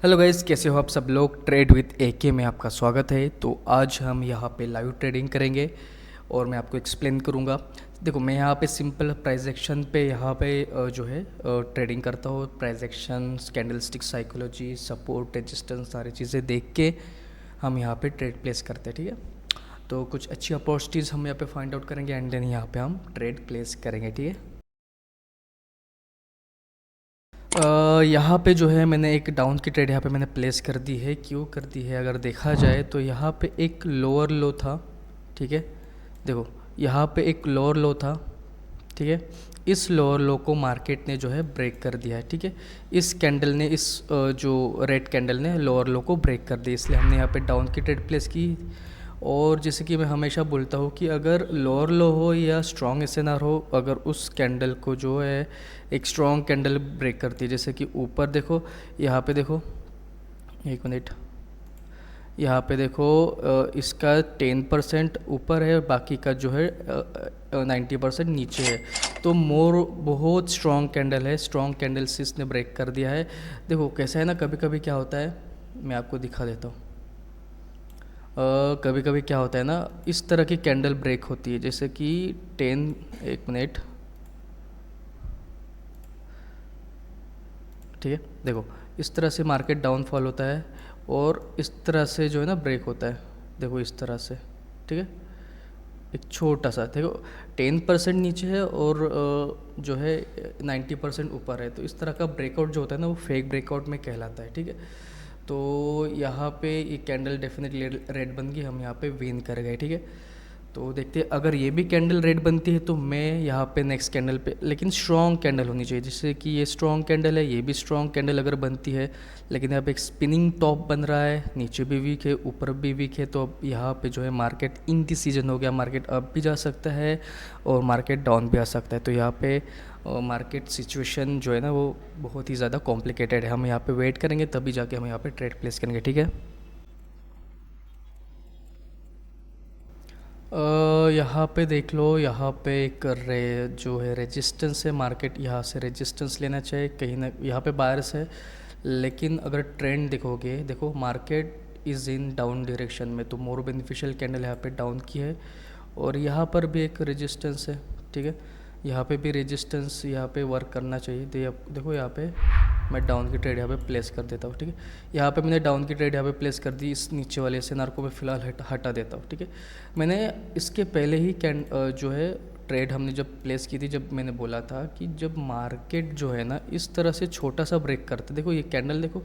Hello guys, कैसे हो आप सब लोग। ट्रेड विद एके में आपका स्वागत है। तो आज हम यहाँ पे लाइव ट्रेडिंग करेंगे और मैं आपको एक्सप्लेन करूँगा। देखो, मैं यहाँ पे सिंपल प्राइस एक्शन पे यहाँ पे जो है ट्रेडिंग करता हूँ। Price action, candlestick psychology, support, resistance, सारी चीज़ें देख के हम यहाँ पे ट्रेड प्लेस करते हैं। ठीक है, तो कुछ अच्छी अपॉर्चुनिटीज़ हम यहाँ पे फाइंड आउट करेंगे एंड देन यहाँ पे हम ट्रेड प्लेस करेंगे। ठीक है, यहाँ पे जो है मैंने एक डाउन की ट्रेड यहाँ पे मैंने प्लेस कर दी है। क्यों कर दी है अगर देखा जाए तो यहाँ पे एक लोअर लो था। ठीक है, देखो यहाँ पे एक लोअर लो था। ठीक है, इस लोअर लो को मार्केट ने जो है ब्रेक कर दिया है। ठीक है, इस कैंडल ने जो रेड कैंडल ने लोअर लो को ब्रेक कर दिया, इसलिए हमने यहाँ पे डाउन की ट्रेड प्लेस की। और जैसे कि मैं हमेशा बोलता हूँ कि अगर लोअर लो हो या स्ट्रॉन्ग एसएनआर हो, अगर उस कैंडल को जो है एक स्ट्रॉन्ग कैंडल ब्रेक करती है, जैसे कि ऊपर देखो, यहाँ पे देखो, एक मिनट, यहाँ पे देखो इसका 10% ऊपर है, बाकी का जो है 90% नीचे है। तो बहुत स्ट्रॉन्ग कैंडल है, स्ट्रॉन्ग कैंडल से इसने ब्रेक कर दिया है। देखो कैसा है ना, कभी कभी क्या होता है, मैं आपको दिखा देता हूँ। कभी कभी क्या होता है ना, इस तरह की कैंडल ब्रेक होती है, जैसे कि 10, एक मिनट, ठीक है, देखो इस तरह से मार्केट डाउनफॉल होता है और इस तरह से जो है ना ब्रेक होता है। देखो इस तरह से, ठीक है, एक छोटा सा, देखो 10% नीचे है और जो है 90% ऊपर है। तो इस तरह का ब्रेकआउट जो होता है ना, वो फेक ब्रेकआउट में कहलाता है। ठीक है, तो यहाँ पे ये कैंडल डेफिनेटली रेड बन गई, हम यहाँ पे विन कर गए। ठीक है, तो देखते हैं अगर ये भी कैंडल रेड बनती है तो मैं यहाँ पे नेक्स्ट कैंडल पे, लेकिन स्ट्रॉन्ग कैंडल होनी चाहिए, जैसे कि ये स्ट्रॉन्ग कैंडल है, ये भी स्ट्रॉन्ग कैंडल अगर बनती है, लेकिन यहाँ पे एक स्पिनिंग टॉप बन रहा है, नीचे भी वीक है, ऊपर भी वीक है। तो अब यहाँ पे जो है मार्केट इनडिसीजन हो गया, मार्केट अप भी जा सकता है और मार्केट डाउन भी आ सकता है। तो यहाँ पे मार्केट सिचुएशन जो है ना वो बहुत ही ज़्यादा कॉम्प्लिकेटेड है। हम यहाँ पे वेट करेंगे तभी जाके हम यहाँ पे ट्रेड प्लेस करेंगे। ठीक है, यहाँ पे देख लो, यहाँ पे एक जो है रेजिस्टेंस है, मार्केट यहाँ से रेजिस्टेंस लेना चाहिए कहीं ना, यहाँ पे बायर्स है। लेकिन अगर ट्रेंड देखोगे, देखो market is in down direction में, तो मोर बेनिफिशियल कैंडल यहाँ पे डाउन की है और यहाँ पर भी एक रेजिस्टेंस है। ठीक है, यहाँ पे भी रेजिस्टेंस यहाँ पे वर्क करना चाहिए। देखो यहाँ पे मैं डाउन की ट्रेड यहाँ पे प्लेस कर देता हूँ। ठीक है, यहाँ पे मैंने डाउन की ट्रेड यहाँ पे प्लेस कर दी, इस नीचे वाले एसएनआर को मैं फ़िलहाल हटा देता हूँ। ठीक है, मैंने इसके पहले ही जो है ट्रेड हमने जब प्लेस की थी, जब मैंने बोला था कि जब मार्केट जो है ना इस तरह से छोटा सा ब्रेक करते, देखो ये कैंडल देखो,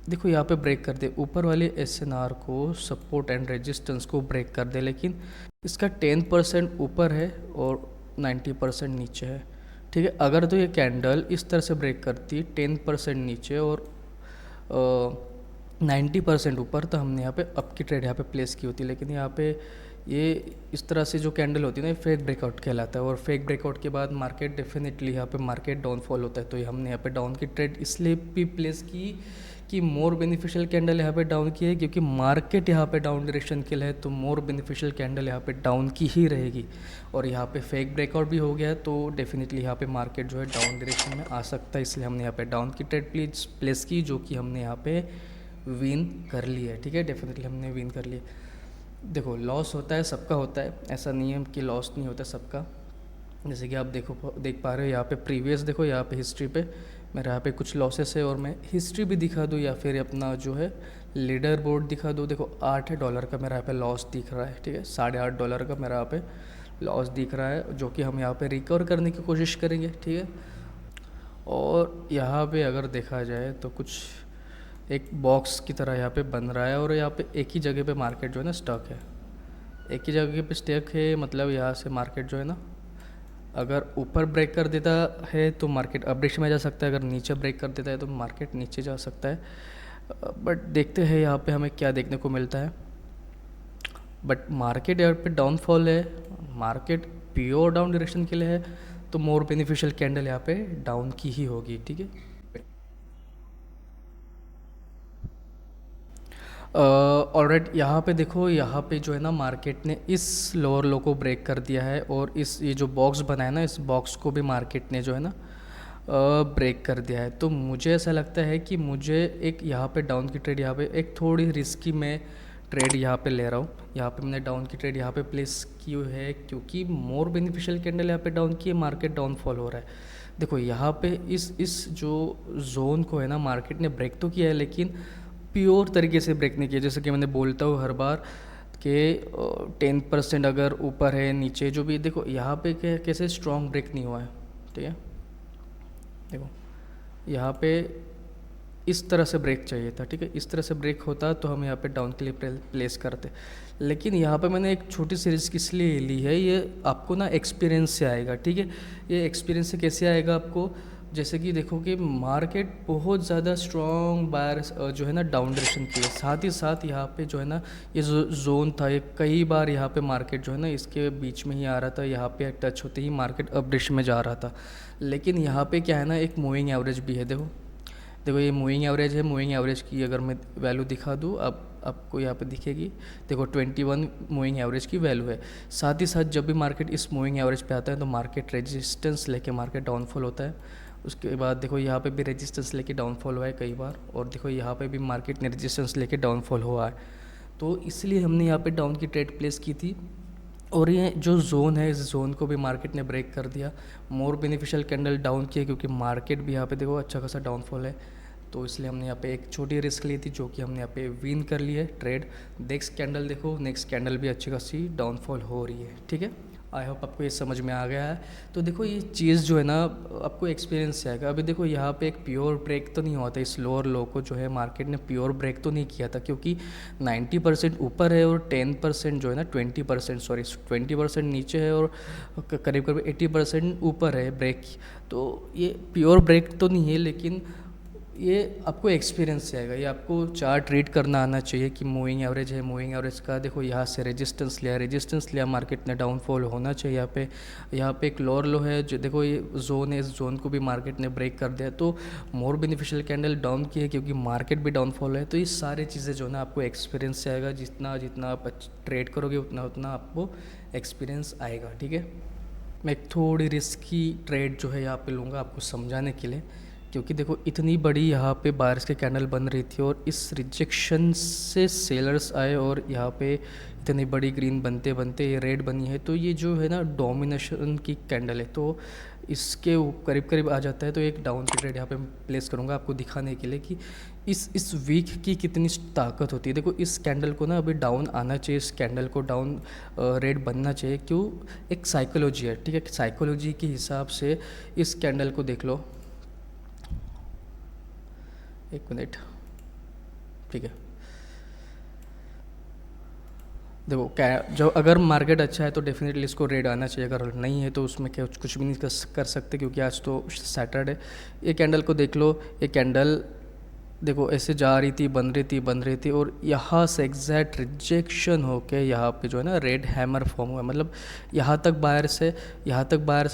देखो यहाँ पे ब्रेक कर दे, ऊपर वाले एसएनआर को, सपोर्ट एंड रेजिस्टेंस को ब्रेक कर दे, लेकिन इसका 10% ऊपर है और 90% नीचे है। ठीक है, अगर तो ये कैंडल इस तरह से ब्रेक करती 10% नीचे और 90% ऊपर, तो हमने यहाँ पे अप की ट्रेड यहाँ पे प्लेस की होती। लेकिन यहाँ पे ये इस तरह से जो कैंडल होती है ना, ये फेक ब्रेकआउट कहलाता है और फेक ब्रेकआउट के बाद मार्केट डेफिनेटली यहाँ पे मार्केट डाउनफॉल होता है। तो ये हमने यहाँ पे डाउन की ट्रेड इसलिए भी प्लेस की कि मोर बेनिफिशियल कैंडल यहाँ पे डाउन की है, क्योंकि मार्केट यहाँ पे डाउन डायरेक्शन के लिए है, तो मोर बेनिफिशियल कैंडल यहाँ पे डाउन की ही रहेगी। और यहाँ पे फेक ब्रेकआउट भी हो गया है, तो डेफिनेटली यहाँ पे मार्केट जो है डाउन डायरेक्शन में आ सकता है, इसलिए हमने यहाँ पे डाउन की ट्रेड प्लेस की, जो कि हमने यहाँ पे विन कर लिया है। ठीक है, डेफिनेटली हमने विन कर लिया। देखो लॉस होता है, सबका होता है, ऐसा नहीं है कि लॉस नहीं होता सबका। जैसे कि आप देख पा रहे हो यहाँ पे प्रीवियस, देखो यहाँ पे हिस्ट्री पे मेरे यहाँ पे कुछ लॉसेस है, और मैं हिस्ट्री भी दिखा दूँ या फिर अपना जो है लीडर बोर्ड दिखा दूँ। देखो $8 का मेरा यहाँ पे लॉस दिख रहा है। ठीक है, $8.5 का मेरा यहाँ पे लॉस दिख रहा है, जो कि हम यहाँ पे रिकवर करने की कोशिश करेंगे। ठीक है, और यहाँ पे अगर देखा जाए तो कुछ एक बॉक्स की तरह यहाँ पे बन रहा है और यहाँ पे एक ही जगह पे मार्केट जो है ना स्टक है, एक ही जगह पे स्टक है। मतलब यहाँ से मार्केट जो है ना अगर ऊपर ब्रेक कर देता है तो मार्केट अप डायरेक्शन में जा सकता है, अगर नीचे ब्रेक कर देता है तो मार्केट नीचे जा सकता है। बट देखते हैं यहाँ पे हमें क्या देखने को मिलता है। बट मार्केट यहाँ पे डाउनफॉल है, मार्केट प्योर डाउन डायरेक्शन के लिए है, तो मोर बेनिफिशियल कैंडल यहाँ पे डाउन की ही होगी। ठीक है, ऑलराइट, यहाँ पे देखो, यहाँ पे जो है ना मार्केट ने इस लोअर लो को ब्रेक कर दिया है और इस ये जो बॉक्स बना है ना, इस बॉक्स को भी मार्केट ने जो है ना ब्रेक कर दिया है। तो मुझे ऐसा लगता है कि मुझे एक यहाँ पे डाउन की ट्रेड, यहाँ पे एक थोड़ी रिस्की मैं ट्रेड यहाँ पे ले रहा हूँ। यहाँ पे मैंने डाउन की ट्रेड यहाँ पे प्लेस की हुई है क्योंकि मोर बेनिफिशियल कैंडल यहाँ पे डाउन की है, मार्केट डाउनफॉल हो रहा है। देखो यहाँ पे इस जो जोन को है ना, मार्केट ने ब्रेक तो किया है लेकिन प्योर तरीके से ब्रेक नहीं किया। जैसे कि मैंने बोलता हूँ हर बार कि 10% अगर ऊपर है नीचे जो भी, देखो यहाँ पे कैसे स्ट्रॉन्ग ब्रेक नहीं हुआ है। ठीक है, देखो यहाँ पे इस तरह से ब्रेक चाहिए था। ठीक है, इस तरह से ब्रेक होता तो हम यहाँ पे डाउन के लिए प्लेस करते, लेकिन यहाँ पे मैंने एक छोटी सी रिस्क इसलिए ली है। ये आपको ना एक्सपीरियंस से आएगा। ठीक है, ये एक्सपीरियंस से कैसे आएगा आपको, जैसे कि देखो कि मार्केट बहुत ज़्यादा स्ट्रॉन्ग बायर जो है ना डाउन डायरेक्शन की है, साथ ही साथ यहाँ पे जो है ना ये जो जोन था, ये कई बार यहाँ पे मार्केट जो है ना इसके बीच में ही आ रहा था, यहाँ पे टच होते ही मार्केट अप डायरेक्शन में जा रहा था। लेकिन यहाँ पे क्या है ना, एक मूविंग एवरेज भी है। देखो देखो ये मूविंग एवरेज है। मूविंग एवरेज की अगर मैं वैल्यू दिखा दूँ, अब आपको यहाँ पे दिखेगी। देखो 21 मूविंग एवरेज की वैल्यू है। साथ ही साथ जब भी मार्केट इस मूविंग एवरेज पे आता है तो मार्केट रेजिस्टेंस लेके मार्केट डाउनफॉल होता है। उसके बाद देखो यहाँ पे भी रेजिस्टेंस लेके डाउनफॉल हुआ है कई बार, और देखो यहाँ पे भी मार्केट ने रेजिस्टेंस लेके डाउनफॉल हुआ है। तो इसलिए हमने यहाँ पे डाउन की ट्रेड प्लेस की थी, और ये जो जोन है, इस जोन को भी मार्केट ने ब्रेक कर दिया। मोर बेनिफिशियल कैंडल डाउन किया क्योंकि मार्केट भी यहाँ पे देखो अच्छा खासा डाउनफॉल है। तो इसलिए हमने यहाँ पे एक छोटी रिस्क ली थी जो कि हमने यहाँ पे विन कर ली है ट्रेड। नेक्स्ट कैंडल देखो, नेक्स्ट कैंडल भी अच्छी खासी डाउनफॉल हो रही है। ठीक है, आई होप आपको ये समझ में आ गया है। तो देखो ये चीज़ जो है ना आपको एक्सपीरियंस से आएगा। अभी देखो यहाँ पे एक प्योर ब्रेक तो नहीं हुआ था, इस लोअर लो को जो है मार्केट ने प्योर ब्रेक तो नहीं किया था क्योंकि 90% ऊपर है और 10% जो है ना 20% नीचे है और करीब करीब 80% ऊपर है ब्रेक। तो ये प्योर ब्रेक तो नहीं है, लेकिन ये आपको एक्सपीरियंस से आएगा। ये आपको चार्ट रीड करना आना चाहिए कि मूविंग एवरेज है, मूविंग एवरेज का देखो यहाँ से रेजिस्टेंस लिया मार्केट ने, डाउनफॉल होना चाहिए यहाँ पे एक लोअर लो है जो देखो ये जोन है, इस जोन को भी मार्केट ने ब्रेक कर दिया। तो मोर बेनिफिशियल कैंडल डाउन की है क्योंकि मार्केट भी डाउनफॉल है। तो ये सारी चीज़ें जो है ना आपको एक्सपीरियंस से आएगा। जितना जितना आप ट्रेड करोगे उतना उतना आपको एक्सपीरियंस आएगा। ठीक है, मैं एक थोड़ी रिस्की ट्रेड जो है यहाँ पे लूँगा आपको समझाने के लिए, क्योंकि देखो इतनी बड़ी यहाँ पे बायर्स के कैंडल बन रही थी और इस रिजेक्शन से सेलर्स आए और यहाँ पे इतनी बड़ी ग्रीन बनते बनते ये रेड बनी है। तो ये जो है ना डोमिनेशन की कैंडल है, तो इसके करीब करीब आ जाता है। तो एक डाउन की ट्रेड यहाँ पे प्लेस करूँगा आपको दिखाने के लिए कि इस वीक की कितनी ताकत होती है। देखो इस कैंडल को ना अभी डाउन आना चाहिए, इस कैंडल को डाउन रेड बनना चाहिए। क्यों, एक साइकोलॉजी है। ठीक है, साइकोलॉजी के हिसाब से इस कैंडल को देख लो, एक मिनट। ठीक है, देखो क्या, जो अगर मार्केट अच्छा है तो डेफिनेटली इसको रेड आना चाहिए, अगर नहीं है तो उसमें क्या कुछ भी नहीं कर सकते क्योंकि आज तो सैटरडे। ये कैंडल को देख लो, ये कैंडल देखो ऐसे जा रही थी, बन रही थी और यहाँ से एग्जैक्ट रिजेक्शन होके यहाँ पे जो है ना रेड हैमर फॉर्म हुआ। मतलब यहाँ तक बायर्स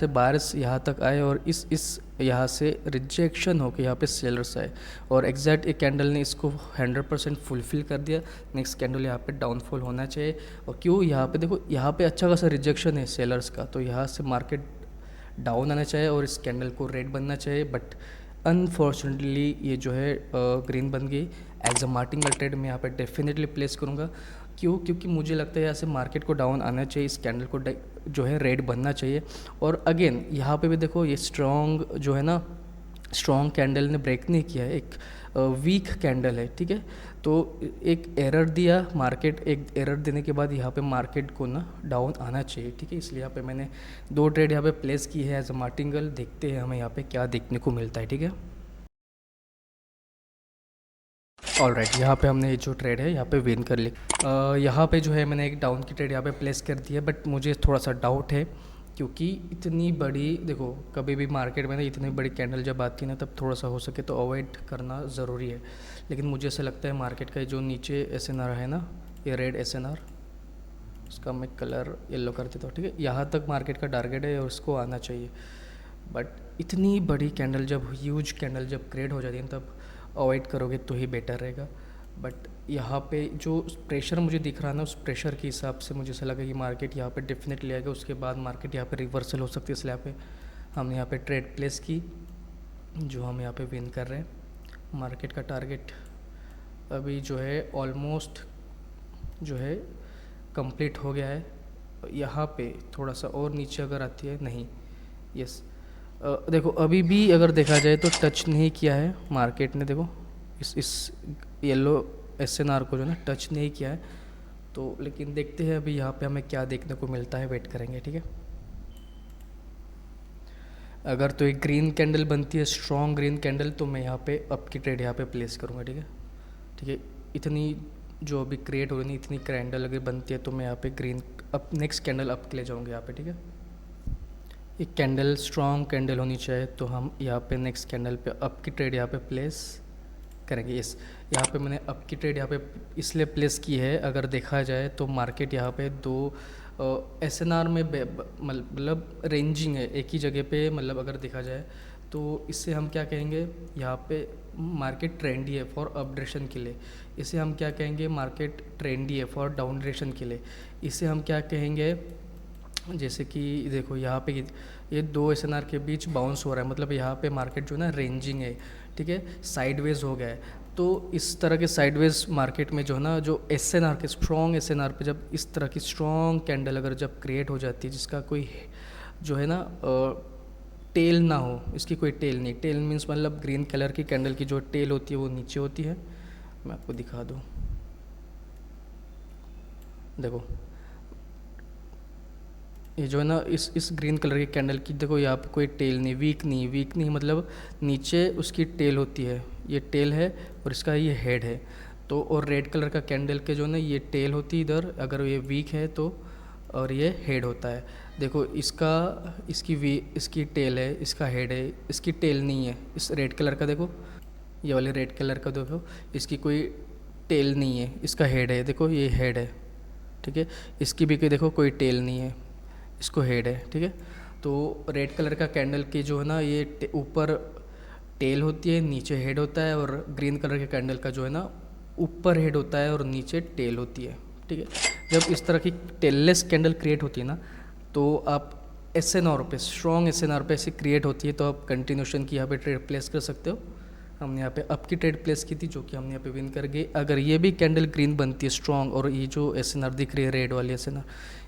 बायर्स यहाँ तक आए और इस यहाँ से रिजेक्शन होके यहाँ पे सेलर्स आए और एग्जैक्ट एक कैंडल ने इसको 100% फुलफिल कर दिया। नेक्स्ट कैंडल यहाँ पे डाउनफॉल होना चाहिए। और क्यों, यहाँ पे देखो यहाँ पे अच्छा खासा रिजेक्शन है सेलर्स का, तो यहाँ से मार्केट डाउन आना चाहिए और इस कैंडल को रेड बनना चाहिए। बट अनफॉर्चुनेटली ये जो है ग्रीन बन गई। एज अ मार्टिंगल ट्रेड मैं यहाँ पे डेफिनेटली प्लेस करूँगा। क्यों, क्योंकि मुझे लगता है यहाँ से मार्केट को डाउन आना चाहिए, इस कैंडल को जो है रेड बनना चाहिए। और अगेन यहाँ पे भी देखो ये स्ट्रॉन्ग जो है ना, स्ट्रॉन्ग कैंडल ने ब्रेक नहीं किया है, एक वीक कैंडल है। ठीक है, तो एक एरर दिया मार्केट, एक एरर देने के बाद यहाँ पे मार्केट को ना डाउन आना चाहिए। ठीक है, इसलिए यहाँ पे मैंने 2 ट्रेड यहाँ पे प्लेस की है एज अ मार्टिंगल। देखते हैं हमें यहाँ पे क्या देखने को मिलता है। ठीक है, ऑलराइट, यहाँ पे हमने ये जो ट्रेड है यहाँ पे विन कर ली। यहाँ पे जो है मैंने एक डाउन की ट्रेड यहाँ पे प्लेस कर दी है, बट मुझे थोड़ा सा डाउट है क्योंकि इतनी बड़ी, देखो कभी भी मार्केट में ना इतनी बड़ी कैंडल जब आती है ना तब थोड़ा सा हो सके तो अवॉइड करना ज़रूरी है। लेकिन मुझे ऐसा लगता है मार्केट का जो नीचे SNR है ना, ये रेड SNR, इसका मैं कलर येलो कर देता हूँ। ठीक है, यहाँ तक मार्केट का टारगेट है और इसको आना चाहिए। बट इतनी बड़ी कैंडल जब, ह्यूज कैंडल जब क्रिएट हो जाती है तब अवॉइड करोगे तो ही बेटर रहेगा। बट यहाँ पे जो प्रेशर मुझे दिख रहा है ना, उस प्रेशर के हिसाब से मुझे ऐसा लगा कि मार्केट यहाँ पे डेफिनेटली आएगा। उसके बाद मार्केट यहाँ पे रिवर्सल हो सकती है, इसलिए यहाँ पे हमने यहाँ पे ट्रेड प्लेस की। जो हम यहाँ पे विन कर रहे हैं। मार्केट का टारगेट अभी जो है ऑलमोस्ट जो है कंप्लीट हो गया है। यहाँ पे थोड़ा सा और नीचे अगर आती है, नहीं, यस, देखो अभी भी अगर देखा जाए तो टच नहीं किया है मार्केट ने, देखो इस येलो एसएनआर को जो ना टच नहीं किया है। तो लेकिन देखते हैं अभी यहाँ पे हमें क्या देखने को मिलता है, वेट करेंगे, ठीक है। अगर तो एक ग्रीन कैंडल बनती है, स्ट्रॉन्ग ग्रीन कैंडल, तो मैं यहाँ पे अप की ट्रेड यहाँ पे प्लेस करूँगा, ठीक है। ठीक है, इतनी जो अभी क्रिएट हो रही है, इतनी कैंडल अगर बनती है तो मैं यहाँ पे green up, next candle up के लिए जाऊँगा यहाँ पे, ठीक है। एक कैंडल स्ट्रॉन्ग कैंडल होनी चाहिए, तो हम यहाँ पे नेक्स्ट कैंडल पे अप की ट्रेड यहाँ पे प्लेस करेंगे। यस, यहाँ पे मैंने अप की ट्रेड यहाँ पे इसलिए प्लेस की है, अगर देखा जाए तो मार्केट यहाँ पे दो एसएनआर में मतलब रेंजिंग है एक ही जगह पे, मतलब अगर देखा जाए तो इससे हम क्या कहेंगे, यहाँ पे मार्केट ट्रेंडी है फॉर अप डायरेक्शन के लिए। इसे हम क्या कहेंगे, मार्केट ट्रेंडी है फॉर डाउन डायरेक्शन के लिए। इसे हम क्या कहेंगे, जैसे कि देखो यहाँ पे ये दो एसएनआर के बीच बाउंस हो रहा है, मतलब यहाँ पे मार्केट जो है ना रेंजिंग है, ठीक है, साइडवेज हो गया है। तो इस तरह के साइडवेज मार्केट में जो है ना, जो एसएनआर के स्ट्रॉन्ग एसएनआर पे जब इस तरह की स्ट्रॉन्ग कैंडल अगर जब क्रिएट हो जाती है, जिसका कोई जो है ना टेल ना हो, इसकी कोई टेल नहीं, टेल मीन्स मतलब ग्रीन कलर की कैंडल की जो टेल होती है वो नीचे होती है। मैं आपको दिखा दूँ, देखो ये जो है ना इस ग्रीन कलर की कैंडल की, देखो यहाँ पे कोई टेल नहीं, वीक नहीं मतलब नीचे उसकी टेल होती है, ये टेल है और इसका ये हेड है। तो और रेड कलर का कैंडल के जो है ना ये टेल होती है इधर, अगर ये वीक है तो, और ये हेड होता है। देखो इसकी टेल है, इसका हेड है, इसकी टेल नहीं है। इस रेड कलर का देखो, ये वाले रेड कलर का देखो, इसकी कोई टेल नहीं है, इसका हेड है, देखो ये हेड है, ठीक है। इसकी भी कोई देखो कोई टेल नहीं है, इसको हेड है, ठीक है। तो रेड कलर का कैंडल की जो है ना ये ऊपर टेल होती है, नीचे हेड होता है, और ग्रीन कलर के कैंडल का जो है ना ऊपर हेड होता है और नीचे टेल होती है, ठीक है। जब इस तरह की टेललेस कैंडल क्रिएट होती है ना, तो आप एसएनआर पे, स्ट्रॉन्ग एसएनआर पे ऐसे क्रिएट होती है, तो आप कंटिन्यूशन की यहाँ पे ट्रेड प्लेस कर सकते हो। हमने यहाँ पे अप की ट्रेड प्लेस की थी, जो कि हमने यहाँ पे विन कर गए। अगर ये भी कैंडल ग्रीन बनती है स्ट्रॉन्ग, और ये जो एसएनआर दिख रही है रेड वाली एसएनआर,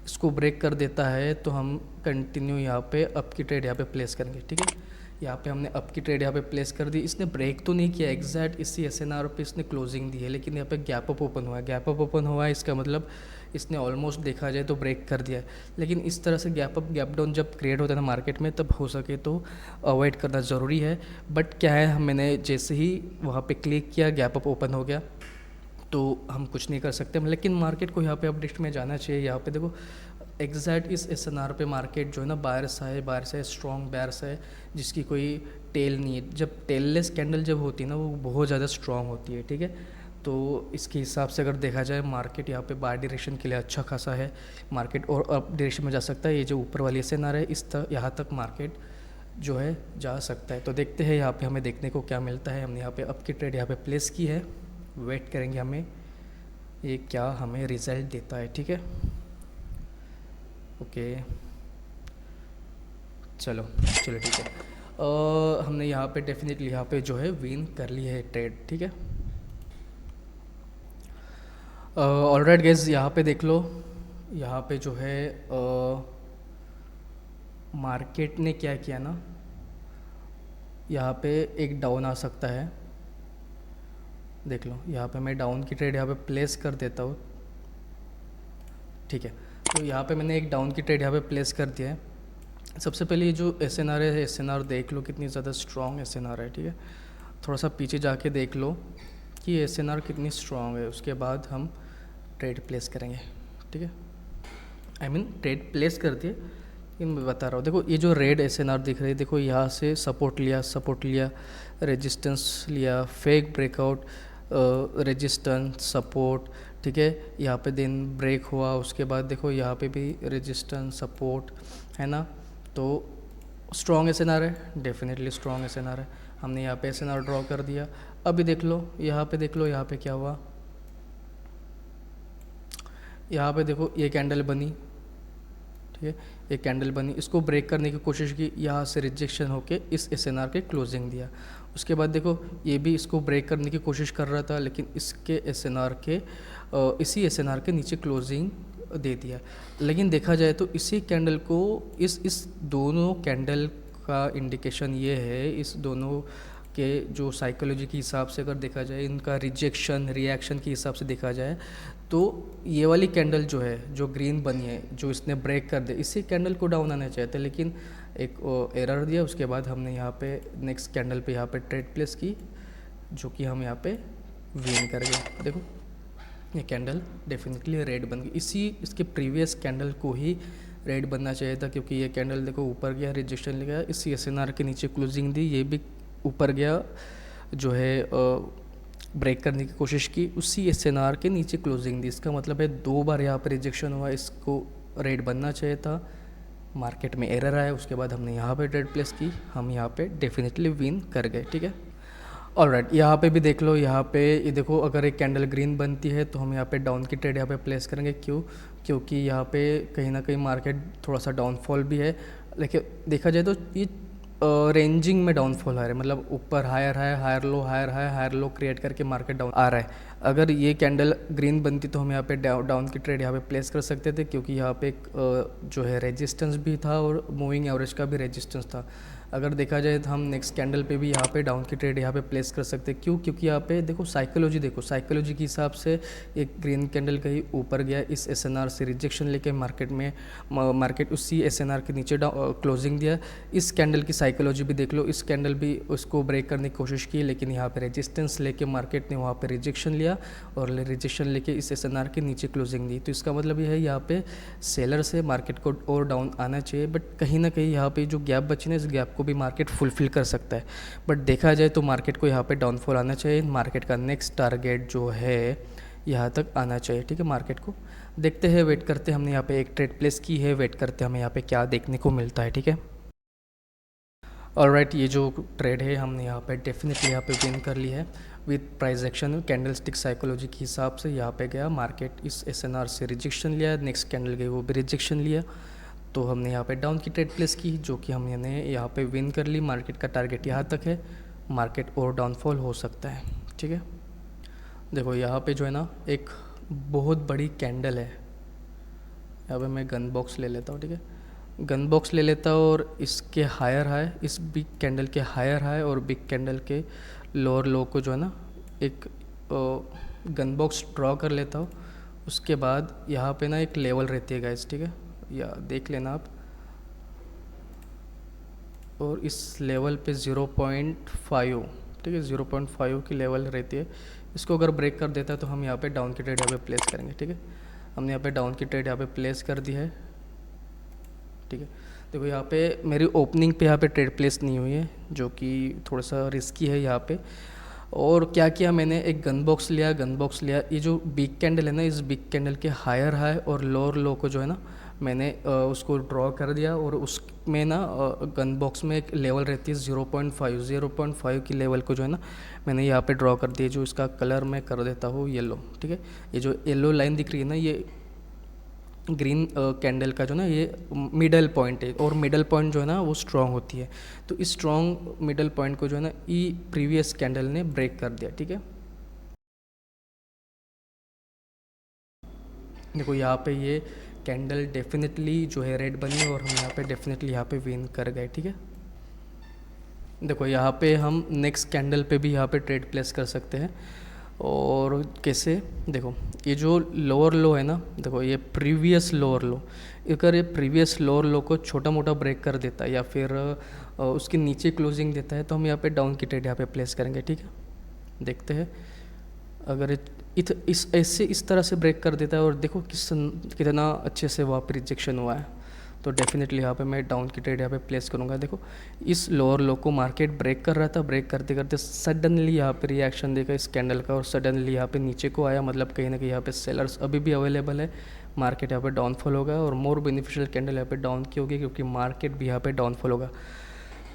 इसको ब्रेक कर देता है, तो हम कंटिन्यू यहाँ पे अप की ट्रेड यहाँ पे प्लेस करेंगे, ठीक है। यहाँ पे हमने अप की ट्रेड यहाँ पे प्लेस कर दी। इसने ब्रेक तो नहीं किया एग्जैक्ट इसी एसएनआर पे इसने क्लोजिंग दी है, लेकिन यहाँ पे गैप अप ओपन हुआ है। गैप अप ओपन हुआ है, इसका मतलब इसने ऑलमोस्ट देखा जाए तो ब्रेक कर दिया है। लेकिन इस तरह से गैप अप गैप डाउन जब क्रिएट होता है ना मार्केट में, तब हो सके तो अवॉइड करना ज़रूरी है। बट क्या है, मैंने जैसे ही वहाँ पे क्लिक किया, गैप अप ओपन हो गया, तो हम कुछ नहीं कर सकते। लेकिन मार्केट को यहाँ पे अपडेट में जाना चाहिए। यहाँ पे देखो एग्जैक्ट इस एसएनआर पे मार्केट जो है ना बायर्स है, स्ट्रॉन्ग बायर्स है, जिसकी कोई टेल नहीं है। जब टेललेस कैंडल जब होती है ना, वो बहुत ज़्यादा स्ट्रॉन्ग होती है, ठीक है। तो इसके हिसाब से अगर देखा जाए, मार्केट यहाँ पे बाय डायरेक्शन के लिए अच्छा खासा है। मार्केट और अप डायरेक्शन में जा सकता है। ये जो ऊपर वाली एसएनआर है, यहाँ तक मार्केट जो है जा सकता है। तो देखते हैं यहाँ पे हमें देखने को क्या मिलता है। हमने यहाँ पे अप की ट्रेड यहाँ पे प्लेस की है, वेट करेंगे हमें ये क्या हमें रिज़ल्ट देता है, ठीक है। ओके, चलो ठीक है। हमने यहाँ पे डेफिनेटली यहाँ पे जो है विन कर ली है ट्रेड, ठीक है। ऑलराइट गाइस, यहाँ पे देख लो, यहाँ पे जो है मार्केट ने क्या किया ना, यहाँ पे एक डाउन आ सकता है, देख लो। यहाँ पे मैं डाउन की ट्रेड यहाँ पे प्लेस कर देता हूँ, ठीक है। तो यहाँ पे मैंने एक डाउन की ट्रेड यहाँ पे प्लेस कर दिया है। सबसे पहले ये जो एसएनआर है, एसएनआर देख लो कितनी ज़्यादा स्ट्रॉन्ग एसएनआर है, ठीक है। थोड़ा सा पीछे जाके देख लो कि एसएनआर कितनी स्ट्रॉन्ग है, उसके बाद हम ट्रेड प्लेस करेंगे, ठीक है। आई मीन ट्रेड प्लेस कर दिए, लेकिन मैं बता रहा हूँ, देखो ये जो रेड एसएनआर दिख रही है, देखो यहाँ से सपोर्ट लिया, रेजिस्टेंस लिया, फेक ब्रेकआउट, रेजिस्टेंस, सपोर्ट, ठीक है। यहाँ पे दिन ब्रेक हुआ, उसके बाद देखो यहाँ पे भी रेजिस्टेंस, सपोर्ट है ना। तो स्ट्रॉन्ग एसएनआर है, डेफिनेटली स्ट्रॉन्ग एसएनआर है। हमने यहाँ पे एसएनआर ड्रॉ कर दिया। अभी देख लो, यहाँ पे देख लो, यहाँ पे क्या हुआ, यहाँ पे देखो ये कैंडल बनी, ठीक है, एक कैंडल बनी, इसको ब्रेक करने की कोशिश की, यहाँ से रिजेक्शन होके इस एसएनआर के क्लोजिंग दिया। उसके बाद देखो ये भी इसको ब्रेक करने की कोशिश कर रहा था, लेकिन इसके एसएनआर के इसी एसएनआर के नीचे क्लोजिंग दे दिया। लेकिन देखा जाए तो इसी कैंडल को इस दोनों कैंडल का इंडिकेशन ये है, इस दोनों के जो साइकोलॉजी के हिसाब से अगर देखा जाए, इनका रिजेक्शन रिएक्शन के हिसाब से देखा जाए, तो ये वाली कैंडल जो है, जो ग्रीन बनी है, जो इसने ब्रेक कर दिया, इसी कैंडल को डाउन आना चाहते, लेकिन एक एरर दिया। उसके बाद हमने यहाँ पे नेक्स्ट कैंडल पे यहाँ पे ट्रेड प्लेस की, जो कि हम यहाँ पे विन कर गए। देखो ये कैंडल डेफिनेटली रेड बन गई, इसके प्रीवियस कैंडल को ही रेड बनना चाहिए था, क्योंकि ये कैंडल देखो ऊपर गया, रिजेक्शन ले गया, इसी एसएनआर के नीचे क्लोजिंग दी, ये भी ऊपर गया, जो है ब्रेक करने की कोशिश की, उसी एसएनआर के नीचे क्लोजिंग दी। इसका मतलब है 2 बार यहाँ पर रिजेक्शन हुआ, इसको रेड बनना चाहिए था, मार्केट में एरर आया। उसके बाद हमने यहाँ पे ट्रेड प्लेस की, हम यहाँ पे डेफिनेटली विन कर गए। ठीक है, ऑलराइट, यहाँ पे भी देख लो, यहाँ पे ये देखो, अगर एक कैंडल ग्रीन बनती है तो हम यहाँ पे डाउन की ट्रेड यहाँ पे प्लेस करेंगे। क्योंकि यहाँ पे कहीं ना कहीं मार्केट थोड़ा सा डाउनफॉल भी है, लेकिन देखा जाए तो ये रेंजिंग में डाउनफॉल आ रहा है, मतलब ऊपर higher high, higher low, higher high, higher low create करके मार्केट डाउन आ रहा है। अगर ये कैंडल ग्रीन बनती तो हम यहाँ पे डाउन की ट्रेड यहाँ पे प्लेस कर सकते थे, क्योंकि यहाँ पे एक जो है रेजिस्टेंस भी था और मूविंग एवरेज का भी रेजिस्टेंस था। अगर देखा जाए तो हम नेक्स्ट कैंडल पे भी यहाँ पे डाउन की ट्रेड यहाँ पे प्लेस कर सकते हैं। क्योंकि यहाँ पे देखो साइकोलॉजी के हिसाब से एक ग्रीन कैंडल कहीं ऊपर गया, इस एसएनआर से रिजेक्शन लेके मार्केट उसी एसएनआर के नीचे क्लोजिंग दिया। इस कैंडल की साइकोलॉजी भी देख लो, इस कैंडल भी उसको ब्रेक करने की कोशिश की, लेकिन यहाँ पे रेजिस्टेंस लेके मार्केट ने वहाँ पे रिजेक्शन लिया और रिजेक्शन लेके इस एसएनआर के नीचे क्लोजिंग दी। तो इसका मतलब ये है यहाँ पे सेलर से मार्केट को और डाउन आना चाहिए, बट कहीं ना कहीं यहाँ पे जो गैप बची ना, इस गैप को भी मार्केट फुलफिल कर सकता है। बट देखा जाए तो मार्केट को यहाँ पे डाउनफॉल आना चाहिए, मार्केट का नेक्स्ट टारगेट जो है यहाँ तक आना चाहिए। ठीक है, मार्केट को देखते हैं, वेट करते हैं। हमने यहाँ पे एक ट्रेड प्लेस की है, वेट करते हैं हमें यहाँ पे क्या देखने को मिलता है। ठीक है, ऑलराइट, ये जो ट्रेड है हमने यहाँ पे डेफिनेटली यहाँ पे विन कर ली है with price action. Candle stick psychology के हिसाब से यहाँ पे गया मार्केट, इस एसएनआर से रिजेक्शन लिया, नेक्स्ट कैंडल गई वो भी रिजेक्शन लिया, तो हमने यहाँ पे डाउन की ट्रेड प्लेस की, जो कि हमने यहाँ पे विन कर ली। मार्केट का टारगेट यहाँ तक है, मार्केट और डाउनफॉल हो सकता है। ठीक है, देखो यहाँ पे जो है ना एक बहुत बड़ी कैंडल है, यहाँ पे मैं गन बॉक्स ले लेता हूँ। ठीक है, गन बॉक्स ले लेता हूँ और इसके हायर हाई, इस बिग कैंडल के हायर हाई और बिग कैंडल के लोअर लो को जो है ना एक गन बॉक्स ड्रॉ कर लेता हूँ। उसके बाद यहाँ पे ना एक लेवल रहती है गाइस, ठीक है, या देख लेना आप, और इस लेवल पे 0.5, ठीक है, 0.5 की लेवल रहती है। इसको अगर ब्रेक कर देता है तो हम यहाँ पे डाउन की ट्रेड यहाँ पे प्लेस करेंगे। ठीक है, हमने यहाँ पे डाउन की ट्रेड यहाँ पे प्लेस कर दी है। ठीक है, देखो यहाँ पे मेरी ओपनिंग पे यहाँ पे ट्रेड प्लेस नहीं हुई है, जो कि थोड़ा सा रिस्की है यहाँ पे। और क्या किया मैंने, एक गन बॉक्स लिया, ये जो बिग कैंडल है ना, इस बिग कैंडल के हायर हाई और लोअर लो को जो है ना मैंने उसको ड्रॉ कर दिया, और उसमें ना गन बॉक्स में एक लेवल रहती है 0.5 की लेवल को जो है ना मैंने यहाँ पे ड्रॉ कर दिया, जो इसका कलर मैं कर देता हूँ येलो। ठीक है, ये जो येलो लाइन दिख रही है ना, ये ग्रीन कैंडल का जो ना ये मिडल पॉइंट है, और मिडल पॉइंट जो है ना वो स्ट्रॉन्ग होती है। तो इस स्ट्रॉन्ग मिडल पॉइंट को जो है ना प्रीवियस कैंडल ने ब्रेक कर दिया। ठीक है, देखो यहाँ पे ये कैंडल डेफिनेटली जो है रेड बनी, और हम यहाँ पे डेफिनेटली यहाँ पे विन कर गए। ठीक है, देखो यहाँ पे हम नेक्स्ट कैंडल पे भी यहाँ पे ट्रेड प्लेस कर सकते हैं। और कैसे, देखो ये जो लोअर लो है ना, देखो ये प्रीवियस लोअर लो, अगर ये प्रीवियस लोअर लो को छोटा मोटा ब्रेक कर देता है या फिर उसके नीचे क्लोजिंग देता है, तो हम यहाँ पे डाउन की ट्रेड यहाँ पे प्लेस करेंगे। ठीक है, देखते हैं अगर इस तरह से ब्रेक कर देता है, और देखो कितना अच्छे से वहाँ पे रिजेक्शन हुआ है, तो डेफिनेटली यहाँ पे मैं डाउन की ट्रेड यहाँ पे प्लेस करूँगा। देखो इस लोअर लो को मार्केट ब्रेक कर रहा था, ब्रेक करते करते सडनली यहाँ पे रिएक्शन देखा इस कैंडल का, और सडनली यहाँ पे नीचे को आया, मतलब कहीं ना कहीं यहाँ पे सेलर्स अभी भी अवेलेबल है, मार्केट यहाँ पे डाउनफॉल होगा, और मोर बेनिफिशियल कैंडल यहाँ पे डाउन की होगी, क्योंकि मार्केट भी यहाँ पे डाउनफॉल होगा।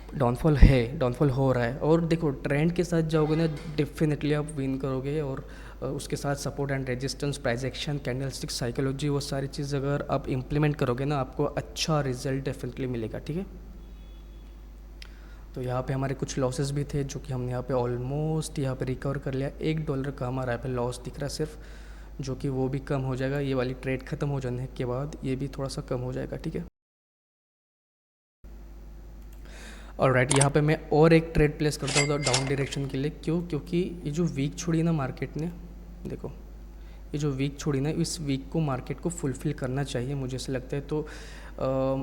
डाउनफॉल है, डाउनफॉल हो रहा है। और देखो ट्रेंड के साथ जाओगे ना, डेफिनेटली आप विन करोगे। और उसके साथ support and resistance, price action, candlestick psychology, वो सारी चीज़ अगर आप इम्प्लीमेंट करोगे ना, आपको अच्छा रिजल्ट डेफिनेटली मिलेगा, ठीक है। तो यहाँ पे हमारे कुछ लॉसेस भी थे जो कि हमने यहाँ पे ऑलमोस्ट यहाँ पे रिकवर कर लिया। $1 का हमारा यहाँ पे लॉस दिख रहा है सिर्फ, जो कि वो भी कम हो जाएगा ये वाली ट्रेड ख़त्म हो जाने के बाद, ये भी थोड़ा सा कम हो जाएगा, ठीक है। ऑलराइट, यहाँ पे मैं और एक ट्रेड प्लेस करता हूँ डाउन डायरेक्शन के लिए। क्यों? क्योंकि ये जो वीक छोड़ी ना मार्केट ने, देखो ये जो वीक छोड़ी ना, इस वीक को मार्केट को फुलफ़िल करना चाहिए, मुझे ऐसा लगता है। तो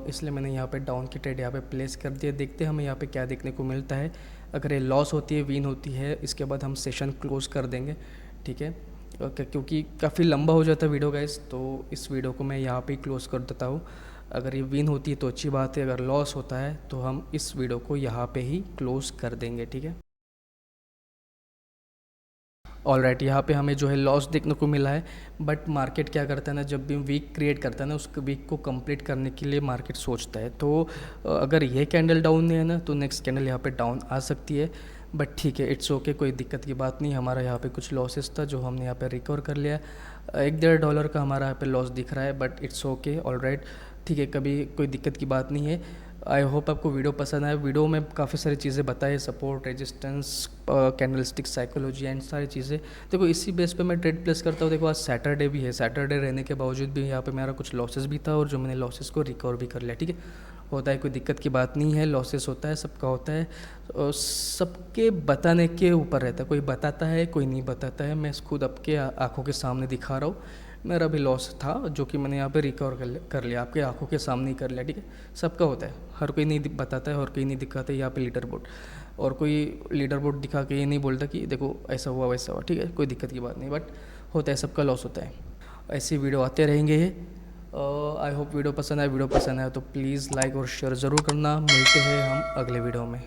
इसलिए मैंने यहाँ पे डाउन की ट्रेड यहाँ पे प्लेस कर दिया। देखते हैं हमें यहाँ पे क्या देखने को मिलता है। अगर ये लॉस होती है, विन होती है, इसके बाद हम सेशन क्लोज़ कर देंगे, ठीक है। क्योंकि काफ़ी लंबा हो जाता है वीडियो गाइस, तो इस वीडियो को मैं यहाँ पे ही क्लोज़ कर देता हूँ। अगर ये विन होती है तो अच्छी बात है, अगर लॉस होता है तो हम इस वीडियो को यहाँ पे ही क्लोज़ कर देंगे, ठीक है। ऑलराइट, यहाँ पे हमें जो है लॉस देखने को मिला है। बट मार्केट क्या करता है ना, जब भी वीक क्रिएट करता है ना, उस वीक को कंप्लीट करने के लिए मार्केट सोचता है। तो अगर ये कैंडल डाउन है ना, तो नेक्स्ट कैंडल यहाँ पे डाउन आ सकती है। बट ठीक है, इट्स ओके, कोई दिक्कत की बात नहीं। हमारा यहाँ पे कुछ लॉसेस था जो हमने यहाँ पे रिकवर कर लिया। $1-1.5 का हमारा यहाँ पे लॉस दिख रहा है, बट इट्स ओके, ऑलराइट, ठीक है, कभी कोई दिक्कत की बात नहीं है। आई होप आपको वीडियो पसंद आए। वीडियो में काफ़ी सारी चीज़ें बताई, support, resistance, candlestick psychology and सारी चीज़ें। देखो इसी बेस पे मैं ट्रेड प्लेस करता हूँ। देखो आज सैटरडे भी है, सैटरडे रहने के बावजूद भी यहाँ पे मेरा कुछ लॉसेस भी था, और जो मैंने लॉसेस को रिकवर भी कर लिया, ठीक है। होता है, कोई दिक्कत की बात नहीं है, लॉसेस होता है, सबका होता है, और सबके बताने के ऊपर रहता है। कोई बताता है, कोई नहीं बताता है। मैं खुद आपके आँखों के सामने दिखा रहा हूँ। मेरा भी लॉस था जो कि मैंने यहाँ पे रिकवर कर लिया, आपके आंखों के सामने ही कर लिया, ठीक है। सबका होता है, हर कोई नहीं बताता है, और कोई नहीं दिखाता है यहाँ पे लीडर बोर्ड, और कोई लीडर बोर्ड दिखा के ये नहीं बोलता कि देखो ऐसा हुआ वैसा हुआ, ठीक है, कोई दिक्कत की बात नहीं। बट होता है, सबका लॉस होता है। ऐसी वीडियो आते रहेंगे। आई होप वीडियो पसंद आए। वीडियो पसंद आए तो प्लीज़ लाइक और शेयर ज़रूर करना। मिलते हैं हम अगले वीडियो में।